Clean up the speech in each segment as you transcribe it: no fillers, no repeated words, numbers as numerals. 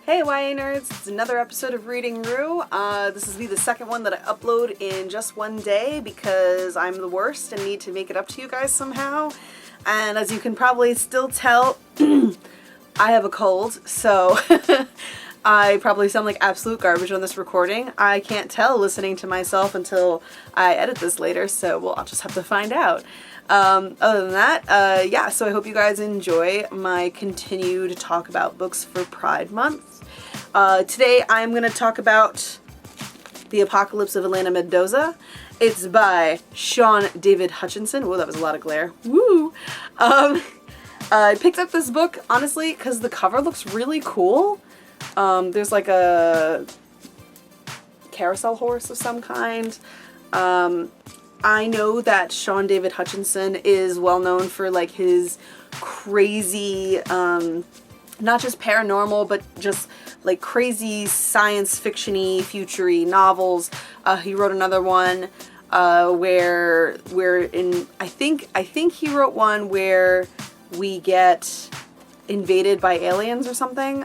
Hey YA nerds, it's another episode of Reading Rue. This is the second one that I upload in just one day because I'm the worst and need to make it up to you guys somehow. And as you can probably still tell, I have a cold, so I probably sound like absolute garbage on this recording. I can't tell listening to myself until I edit this later, so I'll just have to find out. Other than that, yeah, so I hope you guys enjoy my continued talk about books for Pride Month. Today I'm going to talk about The Apocalypse of Elena Mendoza. It's by Sean David Hutchinson. Whoa, that was a lot of glare. Woo! I picked up this book, honestly, because the cover looks really cool. There's like a carousel horse of some kind. I know that Sean David Hutchinson is well known for like his crazy, not just paranormal, but just like crazy science fiction-y, future-y novels. He wrote another one where I think he wrote one where we get invaded by aliens or something.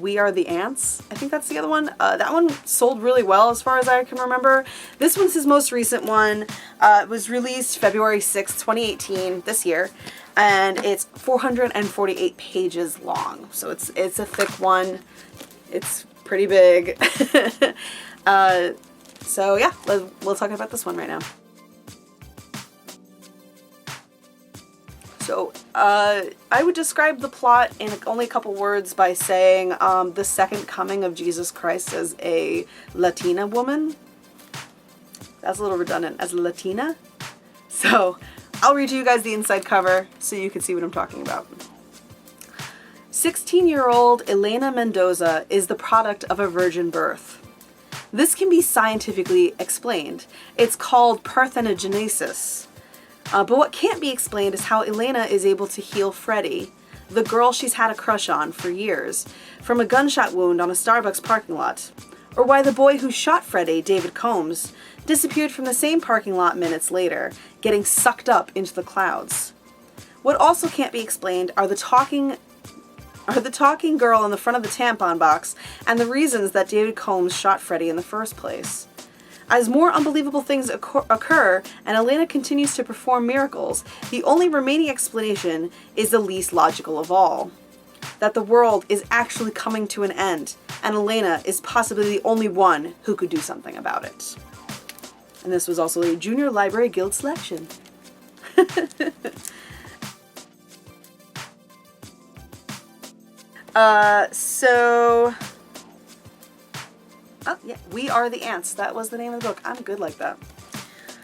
We Are the Ants. I think that's the other one. That one sold really well as far as I can remember. This one's his most recent one. It was released February 6th, 2018, this year. And it's 448 pages long. So it's a thick one. It's pretty big. So yeah, we'll talk about this one right now. So, I would describe the plot in only a couple words by saying the second coming of Jesus Christ as a Latina woman. That's a little redundant, as a Latina. So, I'll read you guys the inside cover so you can see what I'm talking about. 16-year-old Elena Mendoza is the product of a virgin birth. This can be scientifically explained. It's called parthenogenesis. But what can't be explained is how Elena is able to heal Freddie, the girl she's had a crush on for years, from a gunshot wound on a Starbucks parking lot. Or why the boy who shot Freddie, David Combs, disappeared from the same parking lot minutes later, getting sucked up into the clouds. What also can't be explained are the talking girl on the front of the tampon box and the reasons that David Combs shot Freddie in the first place. As more unbelievable things occur and Elena continues to perform miracles, the only remaining explanation is the least logical of all. That the world is actually coming to an end, and Elena is possibly the only one who could do something about it. And this was also a Junior Library Guild selection. Oh, yeah, We Are the Ants. That was the name of the book. I'm good like that.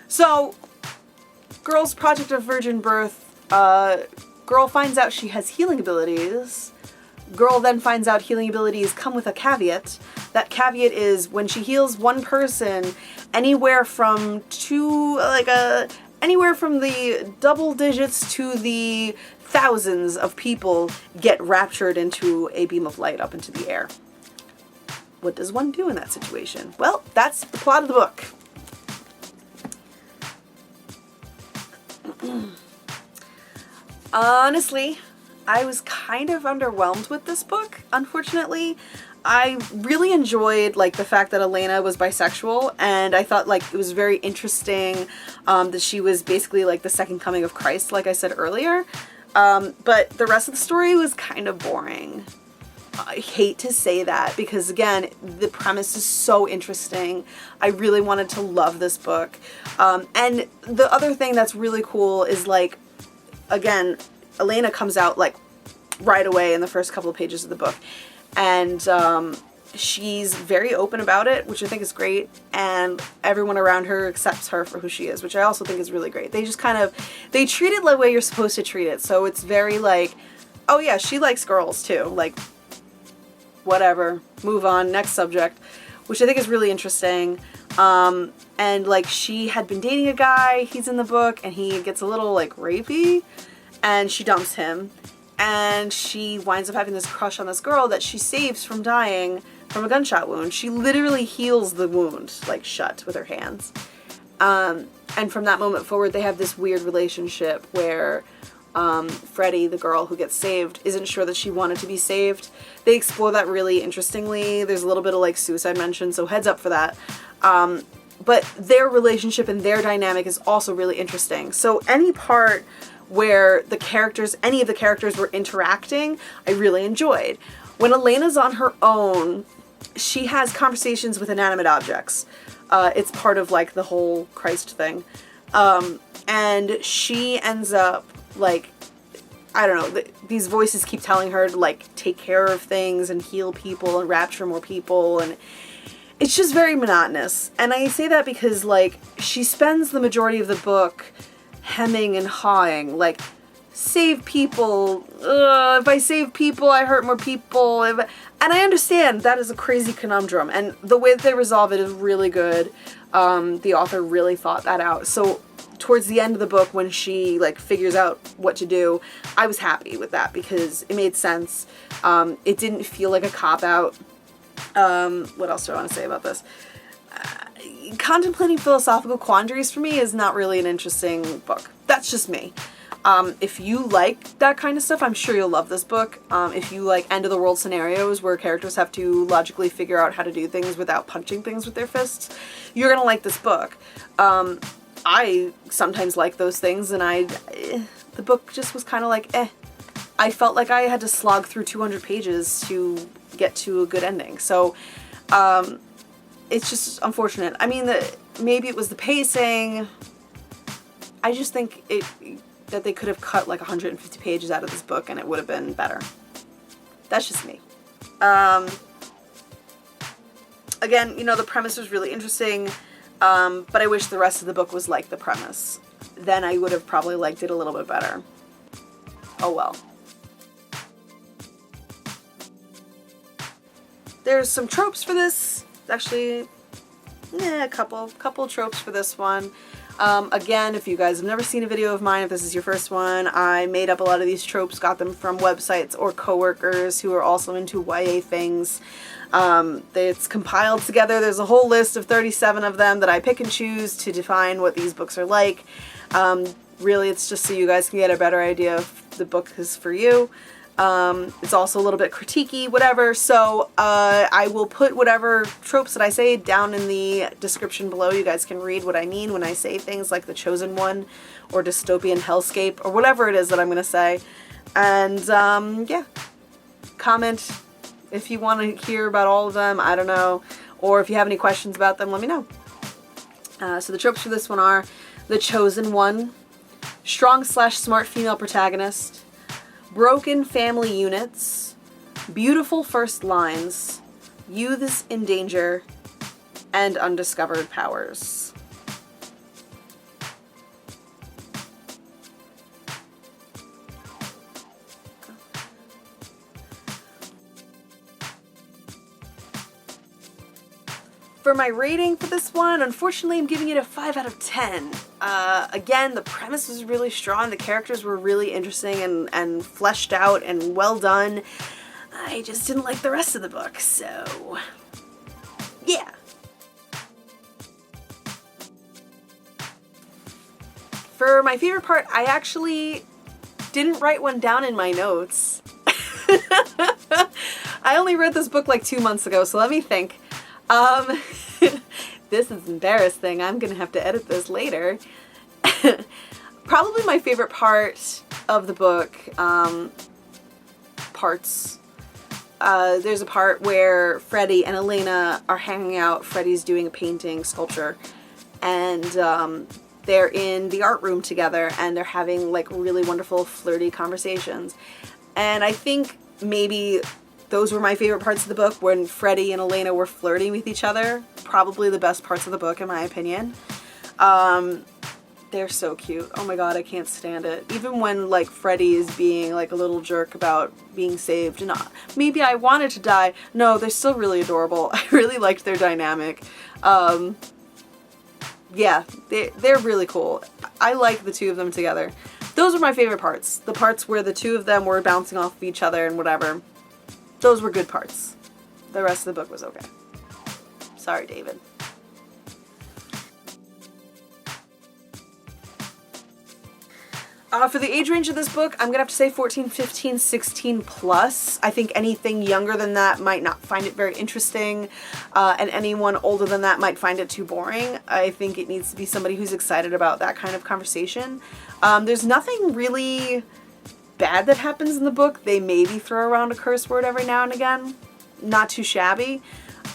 So, girl's project of virgin birth. Girl finds out she has healing abilities. Girl then finds out healing abilities come with a caveat. That caveat is when she heals one person, anywhere from anywhere from the double digits to the thousands of people get raptured into a beam of light up into the air. What does one do in that situation? Well, that's the plot of the book. Honestly, I was kind of underwhelmed with this book, unfortunately. I really enjoyed like the fact that Elena was bisexual, and I thought like it was very interesting that she was basically like the second coming of Christ, like I said earlier. But the rest of the story was kind of boring. I hate to say that because, again, the premise is so interesting. I really wanted to love this book. And the other thing that's really cool is, like, again, Elena comes out, like, right away in the first couple of pages of the book. And she's very open about it, which I think is great. And everyone around her accepts her for who she is, which I also think is really great. They just they treat it the way you're supposed to treat it. So it's very, like, oh, yeah, she likes girls, too. Like, whatever, move on, next subject, which I think is really interesting. And like she had been dating a guy, he's in the book, and he gets a little like rapey, and she dumps him, and she winds up having this crush on this girl that she saves from dying from a gunshot wound. She literally heals the wound like shut with her hands. And from that moment forward, they have this weird relationship where Freddie, the girl who gets saved, isn't sure that she wanted to be saved. They explore that really interestingly. There's a little bit of like suicide mention, so heads up for that. But their relationship and their dynamic is also really interesting. So any part where any of the characters were interacting, I really enjoyed. When Elena's on her own, she has conversations with inanimate objects. It's part of like the whole Christ thing. And she ends up like, I don't know, these voices keep telling her to like take care of things and heal people and rapture more people, and it's just very monotonous. And I say that because like she spends the majority of the book hemming and hawing, like, save people, if I save people I hurt more people, and I understand that is a crazy conundrum, and the way that they resolve it is really good. The author really thought that out. So towards the end of the book, when she like figures out what to do, I was happy with that because it made sense. It didn't feel like a cop-out. What else do I want to say about this? Contemplating philosophical quandaries for me is not really an interesting book. That's just me. If you like that kind of stuff, I'm sure you'll love this book. If you like end of the world scenarios where characters have to logically figure out how to do things without punching things with their fists, you're gonna like this book. I sometimes like those things, and the book just was kind of like, eh. I felt like I had to slog through 200 pages to get to a good ending. So, it's just unfortunate. I mean, maybe it was the pacing. I just think that they could have cut like 150 pages out of this book and it would have been better. That's just me. Again, you know, the premise was really interesting, but I wish the rest of the book was like the premise. Then I would have probably liked it a little bit better. Oh well. There's some tropes for this. Actually, a couple tropes for this one. Again, if you guys have never seen a video of mine, if this is your first one, I made up a lot of these tropes, got them from websites or coworkers who are also into YA things. It's compiled together. There's a whole list of 37 of them that I pick and choose to define what these books are like. Really, it's just so you guys can get a better idea if the book is for you. It's also a little bit critiquey, whatever, so I will put whatever tropes that I say down in the description below. You guys can read what I mean when I say things like the chosen one or dystopian hellscape or whatever it is that I'm going to say. And yeah, comment if you want to hear about all of them, I don't know, or if you have any questions about them, let me know. So the tropes for this one are the chosen one, strong/smart female protagonist, broken family units, beautiful first lines, youths in danger, and undiscovered powers. For my rating for this one, unfortunately I'm giving it a 5 out of 10. Again, the premise was really strong, the characters were really interesting and fleshed out and well done. I just didn't like the rest of the book, so yeah. For my favorite part, I actually didn't write one down in my notes. I only read this book like 2 months ago, so let me think. This is embarrassing. I'm gonna have to edit this later. Probably my favorite part of the book, parts. There's a part where Freddie and Elena are hanging out. Freddie's doing a painting, sculpture, and they're in the art room together and they're having like really wonderful flirty conversations. And I think maybe those were my favorite parts of the book, when Freddie and Elena were flirting with each other. Probably the best parts of the book, in my opinion. They're so cute. Oh my god, I can't stand it. Even when, like, Freddie is being, like, a little jerk about being saved. And maybe I wanted to die. No, they're still really adorable. I really liked their dynamic. Yeah, they're really cool. I like the two of them together. Those were my favorite parts. The parts where the two of them were bouncing off of each other and whatever. Those were good parts. The rest of the book was okay. Sorry, David. For the age range of this book, I'm gonna have to say 14, 15, 16 plus. I think anything younger than that might not find it very interesting, and anyone older than that might find it too boring. I think it needs to be somebody who's excited about that kind of conversation. There's nothing really bad that happens in the book. They maybe throw around a curse word every now and again. Not too shabby.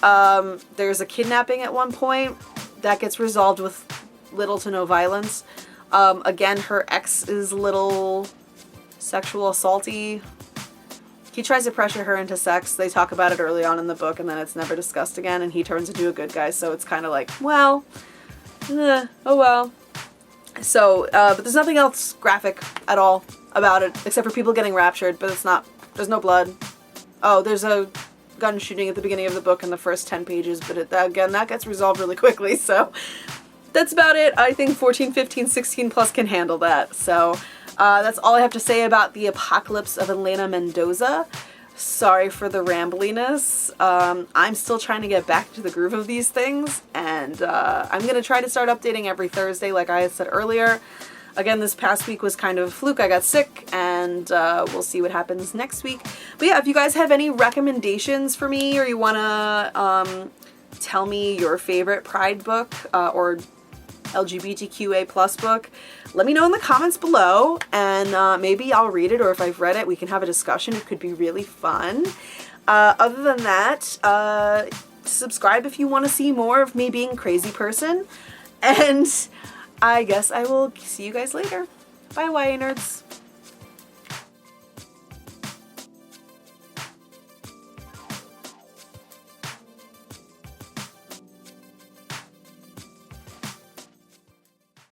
There's a kidnapping at one point that gets resolved with little to no violence. Again, her ex is a little sexual assaulty. He tries to pressure her into sex. They talk about it early on in the book, and then it's never discussed again, and he turns into a good guy, so it's kind of like, well, oh well. So, but there's nothing else graphic at all about it, except for people getting raptured, but there's no blood. Oh, there's a gun shooting at the beginning of the book in the first 10 pages, but again, that gets resolved really quickly, so that's about it. I think 14, 15, 16 plus can handle that. So that's all I have to say about The Apocalypse of Elena Mendoza. Sorry for the rambliness. I'm still trying to get back to the groove of these things, and I'm going to try to start updating every Thursday like I had said earlier. Again, this past week was kind of a fluke. I got sick, and we'll see what happens next week. But yeah, if you guys have any recommendations for me, or you want to tell me your favorite Pride book or LGBTQA plus book, let me know in the comments below, and maybe I'll read it, or if I've read it, we can have a discussion. It could be really fun. Other than that, subscribe if you want to see more of me being a crazy person, and I guess I will see you guys later. Bye, YA nerds.